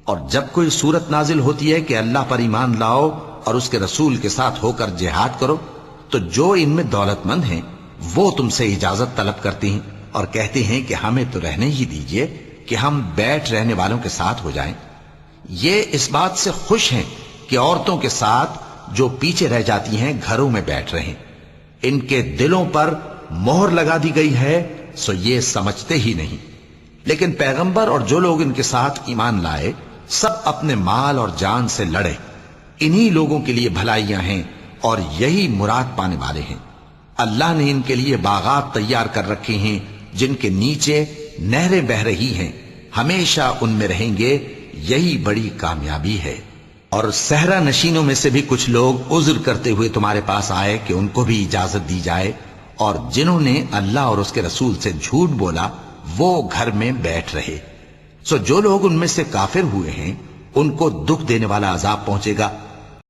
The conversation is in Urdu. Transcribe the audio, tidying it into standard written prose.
اور جب کوئی صورت نازل ہوتی ہے کہ اللہ پر ایمان لاؤ اور اس کے رسول کے ساتھ ہو کر جہاد کرو، تو جو ان میں دولت مند ہیں وہ تم سے اجازت طلب کرتی ہیں اور کہتے ہیں کہ ہمیں تو رہنے ہی دیجئے کہ ہم بیٹھ رہنے والوں کے ساتھ ہو جائیں۔ یہ اس بات سے خوش ہیں کہ عورتوں کے ساتھ جو پیچھے رہ جاتی ہیں گھروں میں بیٹھ رہیں۔ ان کے دلوں پر مہر لگا دی گئی ہے، سو یہ سمجھتے ہی نہیں۔ لیکن پیغمبر اور جو لوگ ان کے ساتھ ایمان لائے سب اپنے مال اور جان سے لڑے۔ انہی لوگوں کے لیے بھلائیاں ہیں اور یہی مراد پانے والے ہیں۔ اللہ نے ان کے لیے باغات تیار کر رکھے ہیں جن کے نیچے نہریں بہ رہی ہیں، ہمیشہ ان میں رہیں گے، یہی بڑی کامیابی ہے۔ اور صحرا نشینوں میں سے بھی کچھ لوگ عذر کرتے ہوئے تمہارے پاس آئے کہ ان کو بھی اجازت دی جائے، اور جنہوں نے اللہ اور اس کے رسول سے جھوٹ بولا وہ گھر میں بیٹھ رہے۔ سو جو لوگ ان میں سے کافر ہوئے ہیں ان کو دکھ دینے والا عذاب پہنچے گا،